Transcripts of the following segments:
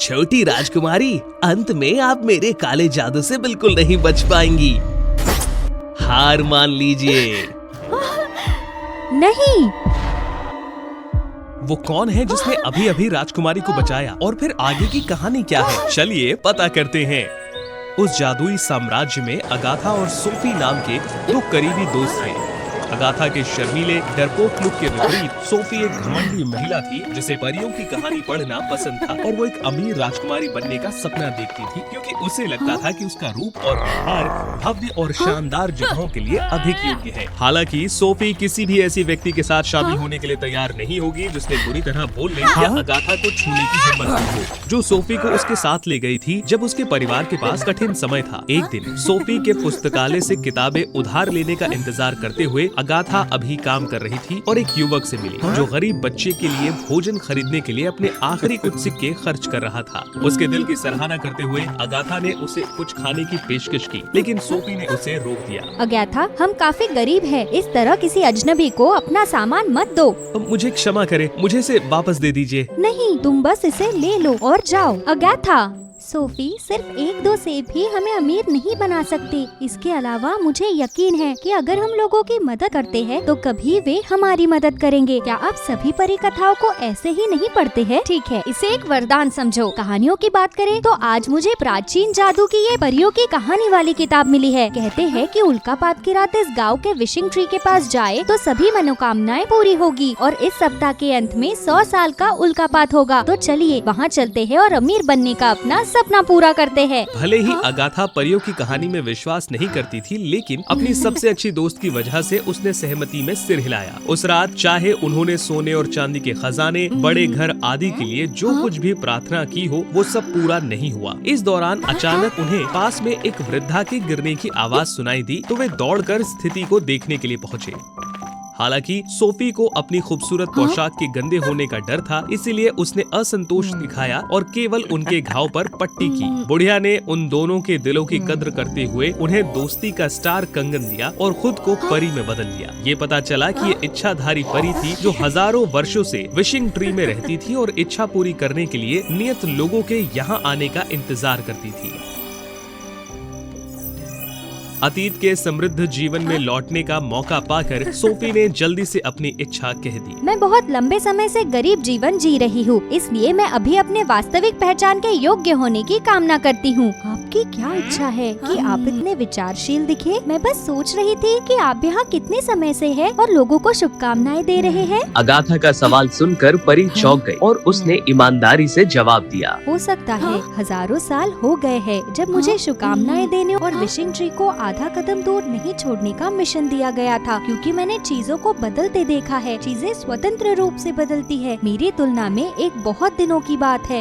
छोटी राजकुमारी, अंत में आप मेरे काले जादू से बिल्कुल नहीं बच पाएंगी। हार मान लीजिए। नहीं। वो कौन है जिसने अभी अभी राजकुमारी को बचाया और फिर आगे की कहानी क्या है? चलिए पता करते हैं। उस जादुई साम्राज्य में अगाथा और सोफी नाम के दो करीबी दोस्त थे। अगाथा के शर्मीले डरपोक लुक के विपरीत सोफी एक घमंडी महिला थी जिसे परियों की कहानी पढ़ना पसंद था और वो एक अमीर राजकुमारी बनने का सपना देखती थी क्योंकि उसे लगता था कि उसका रूप और व्यवहार भव्य और शानदार जगहों के लिए अधिक योग्य है। हालांकि सोफी किसी भी ऐसी व्यक्ति के साथ शादी होने के लिए तैयार नहीं होगी जिसने बुरी तरह बोल ले या अगाथा को छूने की हिम्मत न हो, जो सोफी को उसके साथ ले गई थी जब उसके परिवार के पास कठिन समय था। एक दिन सोफी के पुस्तकालय से किताबें उधार लेने का इंतजार करते हुए अगाथा अभी काम कर रही थी और एक युवक से मिली जो गरीब बच्चे के लिए भोजन खरीदने के लिए अपने आखिरी कुछ सिक्के खर्च कर रहा था। उसके दिल की सराहना करते हुए अगाथा ने उसे कुछ खाने की पेशकश की, लेकिन सोफी ने उसे रोक दिया। अगाथा, हम काफी गरीब हैं। इस तरह किसी अजनबी को अपना सामान मत दो। मुझे क्षमा करें, मुझे इसे वापस दे दीजिए। नहीं, तुम बस इसे ले लो और जाओ। अगाथा, सोफी सिर्फ एक दो सेब भी हमें अमीर नहीं बना सकते। इसके अलावा मुझे यकीन है कि अगर हम लोगों की मदद करते हैं तो कभी वे हमारी मदद करेंगे। क्या आप सभी परी कथाओं को ऐसे ही नहीं पढ़ते हैं? ठीक है, इसे एक वरदान समझो। कहानियों की बात करें तो आज मुझे प्राचीन जादू की ये परियों की कहानी वाली किताब मिली है। कहते हैं कि उल्कापात की रात इस गाँव के विशिंग ट्री के पास जाए तो सभी मनोकामनाएं पूरी होगी और इस सप्ताह के अंत में 100 साल का उल्कापात होगा। तो चलिए वहाँ चलते हैं और अमीर बनने का अपना सपना पूरा करते हैं। भले ही अगाथा परियों की कहानी में विश्वास नहीं करती थी, लेकिन अपनी सबसे अच्छी दोस्त की वजह से उसने सहमति में सिर हिलाया। उस रात चाहे उन्होंने सोने और चांदी के खजाने, बड़े घर आदि के लिए जो कुछ भी प्रार्थना की हो वो सब पूरा नहीं हुआ। इस दौरान अचानक उन्हें पास में एक वृद्धा के गिरने की आवाज सुनाई दी तो वे दौड़कर स्थिति को देखने के लिए पहुँचे। हालांकि सोफी को अपनी खूबसूरत पोशाक के गंदे होने का डर था, इसीलिए उसने असंतोष दिखाया और केवल उनके घाव पर पट्टी की। बुढ़िया ने उन दोनों के दिलों की कद्र करते हुए उन्हें दोस्ती का स्टार कंगन दिया और खुद को परी में बदल लिया। ये पता चला कि ये इच्छाधारी परी थी जो हजारों वर्षों से विशिंग ट्री में रहती थी और इच्छा पूरी करने के लिए नियत लोगों के यहाँ आने का इंतजार करती थी। अतीत के समृद्ध जीवन में लौटने का मौका पाकर सोफी ने जल्दी से अपनी इच्छा कह दी। मैं बहुत लंबे समय से गरीब जीवन जी रही हूँ, इसलिए मैं अभी अपने वास्तविक पहचान के योग्य होने की कामना करती हूँ। आपकी क्या इच्छा है कि आप इतने विचारशील दिखे? मैं बस सोच रही थी कि आप यहाँ कितने समय से हैं और लोगों को शुभकामनाएं दे रहे हैं। अगाथा का सवाल सुनकर परी चौंक गई और उसने ईमानदारी से जवाब दिया। हो सकता है हजारों साल हो गए हैं जब मुझे शुभकामनाएं देने और विशिंग ट्री को आधा कदम दूर नहीं छोड़ने का मिशन दिया गया था, क्योंकि मैंने चीजों को बदलते देखा है। चीजें स्वतंत्र रूप से बदलती है। मेरी तुलना में एक बहुत दिनों की बात है।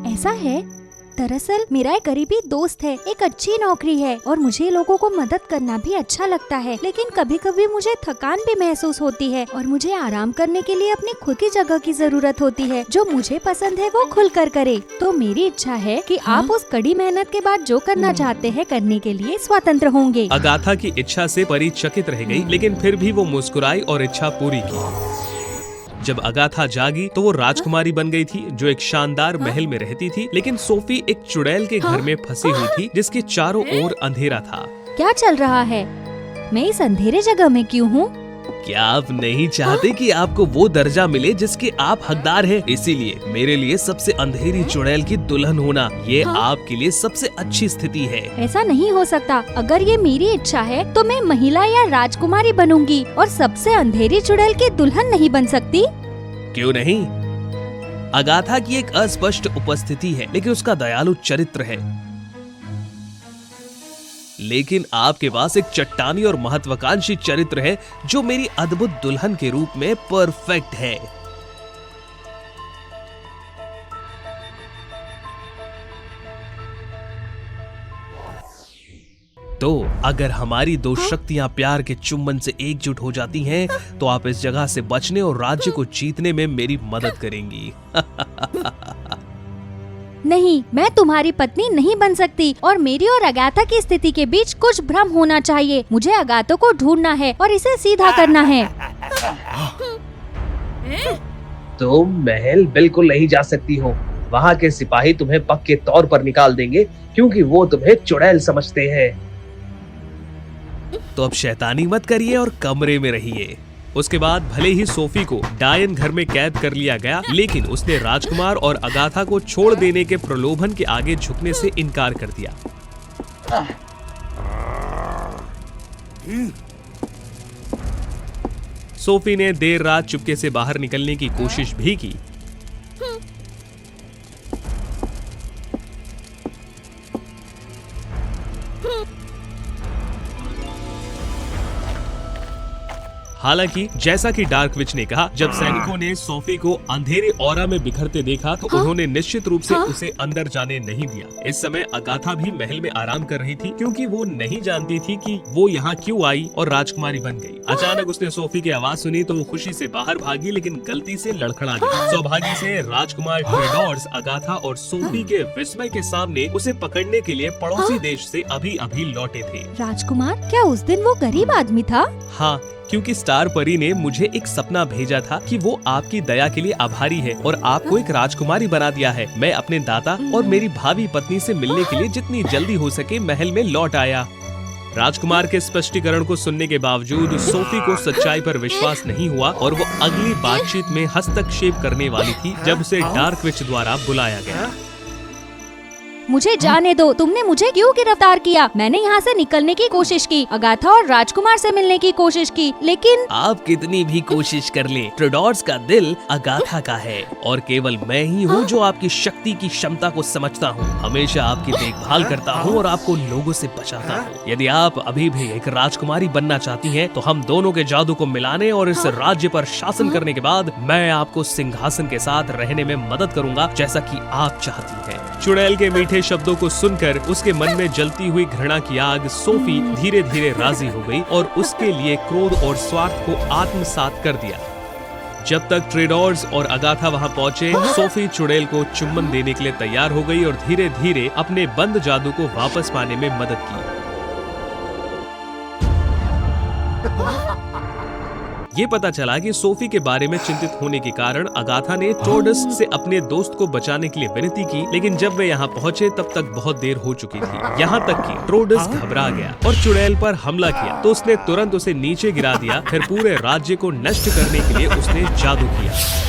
ऐसा है, दरअसल मेरा एक करीबी दोस्त है, एक अच्छी नौकरी है और मुझे लोगों को मदद करना भी अच्छा लगता है, लेकिन कभी कभी मुझे थकान भी महसूस होती है और मुझे आराम करने के लिए अपनी खुद की जगह की जरूरत होती है। जो मुझे पसंद है वो खुलकर करे। तो मेरी इच्छा है कि आप उस कड़ी मेहनत के बाद जो करना चाहते हैं करने के लिए स्वतंत्र होंगे। अगाथा की इच्छा से परी चकित रह गई, लेकिन फिर भी वो मुस्कुराई और इच्छा पूरी की। जब अगाथा जागी तो वो राजकुमारी बन गई थी जो एक शानदार महल में रहती थी, लेकिन सोफी एक चुड़ैल के घर में फंसी हुई थी जिसके चारों ओर अंधेरा था। क्या चल रहा है? मैं इस अंधेरे जगह में क्यों हूँ? क्या आप नहीं चाहते कि आपको वो दर्जा मिले जिसके आप हकदार हैं? इसीलिए मेरे लिए सबसे अंधेरी चुड़ैल की दुल्हन होना ये आपके लिए सबसे अच्छी स्थिति है। ऐसा नहीं हो सकता। अगर ये मेरी इच्छा है तो मैं महिला या राजकुमारी बनूंगी और सबसे अंधेरी चुड़ैल की दुल्हन नहीं बन सकती। क्यों नहीं? अगाथा की एक अस्पष्ट उपस्थिति है, लेकिन उसका दयालु चरित्र है। लेकिन आपके पास एक चट्टानी और महत्वाकांक्षी चरित्र है जो मेरी अद्भुत दुल्हन के रूप में परफेक्ट है। तो अगर हमारी दो शक्तियां प्यार के चुंबन से एकजुट हो जाती हैं, तो आप इस जगह से बचने और राज्य को जीतने में मेरी मदद करेंगी। नहीं, मैं तुम्हारी पत्नी नहीं बन सकती और मेरी और अगाथा की स्थिति के बीच कुछ भ्रम होना चाहिए। मुझे अगाथा को ढूंढना है और इसे सीधा करना है। तुम महल बिल्कुल नहीं जा सकती हो। वहाँ के सिपाही तुम्हें पक्के तौर पर निकाल देंगे, क्योंकि वो तुम्हें चुड़ैल समझते हैं। तो अब शैतानी मत करिए और कमरे में रहिए। उसके बाद भले ही सोफी को डायन घर में कैद कर लिया गया, लेकिन उसने राजकुमार और अगाथा को छोड़ देने के प्रलोभन के आगे झुकने से इनकार कर दिया। सोफी ने देर रात चुपके से बाहर निकलने की कोशिश भी की, हालांकि जैसा कि डार्क विच ने कहा, जब सैनिकों ने सोफी को अंधेरे ऑरा में बिखरते देखा तो उन्होंने निश्चित रूप से उसे अंदर जाने नहीं दिया। इस समय अगाथा भी महल में आराम कर रही थी, क्योंकि वो नहीं जानती थी कि वो यहाँ क्यों आई और राजकुमारी बन गई। अचानक उसने सोफी की आवाज सुनी तो वो खुशी से बाहर भागी, लेकिन गलती से लड़खड़ा गई। सौभाग्य से राजकुमार ट्रेडोर्स अगाथा और सोफी के विस्मय के सामने उसे पकड़ने के लिए पड़ोसी देश से अभी लौटे थे। राजकुमार, क्या उस दिन वो गरीब आदमी था? हाँ, क्योंकि स्टार परी ने मुझे एक सपना भेजा था कि वो आपकी दया के लिए आभारी है और आपको एक राजकुमारी बना दिया है। मैं अपने दादा और मेरी भावी पत्नी से मिलने के लिए जितनी जल्दी हो सके महल में लौट आया। राजकुमार के स्पष्टीकरण को सुनने के बावजूद सोफी को सच्चाई पर विश्वास नहीं हुआ और वो अगली बातचीत में हस्तक्षेप करने वाली थी जब उसे डार्क विच द्वारा बुलाया गया। मुझे जाने दो, तुमने मुझे क्यों गिरफ्तार किया? मैंने यहाँ से निकलने की कोशिश की, अगाथा और राजकुमार से मिलने की कोशिश की, लेकिन आप कितनी भी कोशिश कर लें, ट्रेडोर्स का दिल अगाथा का है और केवल मैं ही हूँ जो आपकी शक्ति की क्षमता को समझता हूँ। हमेशा आपकी देखभाल करता हूँ और आपको लोगों से बचाता हूँ। यदि आप अभी भी एक राजकुमारी बनना चाहती हैं, तो हम दोनों के जादू को मिलाने और इस राज्य पर शासन करने के बाद मैं आपको सिंहासन के साथ रहने में मदद करूँगा, जैसा कि आप चाहती हैं। चुड़ैल के मीठे शब्दों को सुनकर उसके मन में जलती हुई घृणा की आग सोफी धीरे धीरे राजी हो गई और उसके लिए क्रोध और स्वार्थ को आत्मसात कर दिया। जब तक ट्रेडोर्स और अगाथा वहां पहुंचे, सोफी चुड़ैल को चुम्बन देने के लिए तैयार हो गई और धीरे धीरे अपने बंद जादू को वापस पाने में मदद की। ये पता चला कि सोफी के बारे में चिंतित होने के कारण अगाथा ने ट्रेडोर्स से अपने दोस्त को बचाने के लिए विनती की, लेकिन जब वे यहाँ पहुँचे तब तक बहुत देर हो चुकी थी। यहाँ तक कि ट्रेडोर्स घबरा गया और चुड़ैल पर हमला किया तो उसने तुरंत उसे नीचे गिरा दिया। फिर पूरे राज्य को नष्ट करने के लिए उसने जादू किया।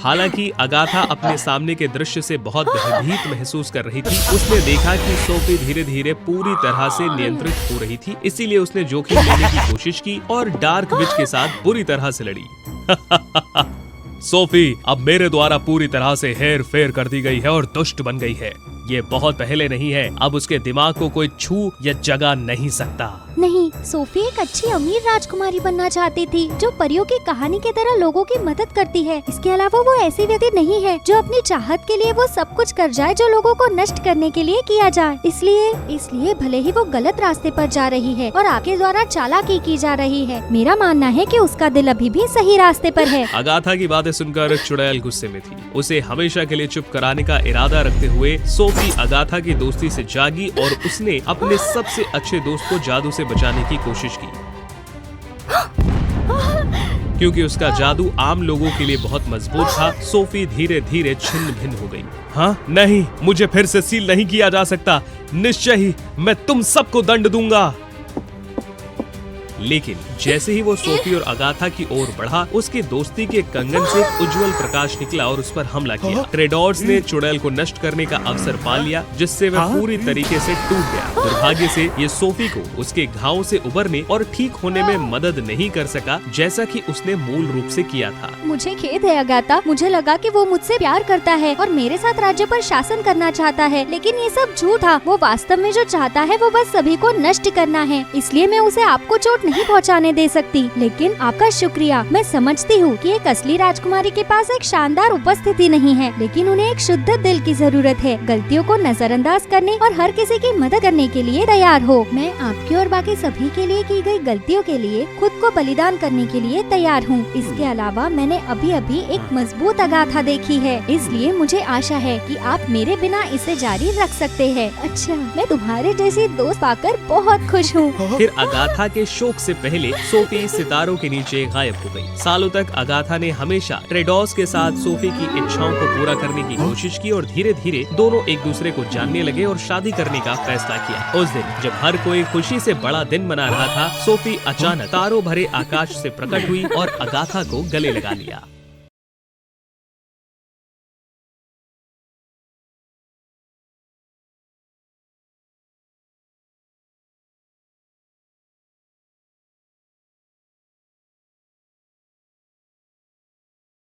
हालांकि अगाथा अपने सामने के दृश्य से बहुत भयभीत महसूस कर रही थी। उसने देखा कि सोफी धीरे धीरे पूरी तरह से नियंत्रित हो रही थी, इसीलिए उसने जोखिम लेने की कोशिश की और डार्क विच के साथ बुरी तरह से लड़ी। सोफी अब मेरे द्वारा पूरी तरह से हेर फेर कर दी गई है और दुष्ट बन गई है। ये बहुत पहले नहीं है, अब उसके दिमाग को कोई छू या जगा नहीं सकता। नहीं, सोफी एक अच्छी अमीर राजकुमारी बनना चाहती थी जो परियों की कहानी की तरह लोगों की मदद करती है। इसके अलावा वो ऐसी व्यक्ति नहीं है जो अपनी चाहत के लिए वो सब कुछ कर जाए जो लोगों को नष्ट करने के लिए किया जाए। इसलिए भले ही वो गलत रास्ते पर जा रही है और आपके द्वारा चालाकी की जा रही है, मेरा मानना है कि उसका दिल अभी भी सही रास्ते पर है। अगाथा की बातें सुनकर चुड़ैल गुस्से में थी। उसे हमेशा के लिए चुप कराने का इरादा रखते हुए सोफी अगाथा की दोस्ती से जागी और उसने अपने सबसे अच्छे दोस्त को जादू से बचाने की कोशिश की। क्योंकि उसका जादू आम लोगों के लिए बहुत मजबूत था, सोफी धीरे धीरे छिन्न भिन्न हो गई। हाँ, नहीं, मुझे फिर से सील नहीं किया जा सकता। निश्चय ही मैं तुम सबको दंड दूंगा। लेकिन जैसे ही वो सोफी और अगाथा की ओर बढ़ा, उसकी दोस्ती के कंगन से उज्जवल प्रकाश निकला और उस पर हमला किया। ट्रेडोर्स ने चुड़ैल को नष्ट करने का अवसर पा लिया, जिससे वह पूरी तरीके से टूट गया। दुर्भाग्य से ये सोफी को उसके घाव से उबरने और ठीक होने में मदद नहीं कर सका, जैसा कि उसने मूल रूप से किया था। मुझे खेद है अगाथा, मुझे लगा कि वो मुझसे प्यार करता है और मेरे साथ राज्य पर शासन करना चाहता है, लेकिन ये सब झूठ था। वो वास्तव में जो चाहता है वो बस सभी को नष्ट करना है। इसलिए मैं उसे आपको चोट नहीं पहुंचाने दे सकती, लेकिन आपका शुक्रिया। मैं समझती हूँ कि एक असली राजकुमारी के पास एक शानदार उपस्थिति नहीं है, लेकिन उन्हें एक शुद्ध दिल की जरूरत है। गलतियों को नजरअंदाज करने और हर किसी की मदद करने के लिए तैयार हो। मैं आपकी और बाकी सभी के लिए की गई गलतियों के लिए खुद को बलिदान करने के लिए तैयार हूँ। इसके अलावा मैंने अभी अभी एक मजबूत अगाथा देखी है, इसलिए मुझे आशा है कि आप मेरे बिना इसे जारी रख सकते हैं। अच्छा, मैं तुम्हारे जैसी दोस्त पाकर बहुत खुश हूँ। फिर अगाथा के शोक वक्त से पहले सोफी सितारों के नीचे गायब हो गई। सालों तक अगाथा ने हमेशा ट्रेडॉस के साथ सोफी की इच्छाओं को पूरा करने की कोशिश की और धीरे धीरे दोनों एक दूसरे को जानने लगे और शादी करने का फैसला किया। उस दिन जब हर कोई खुशी से बड़ा दिन मना रहा था, सोफी अचानक तारों भरे आकाश से प्रकट हुई और अगाथा को गले लगा लिया।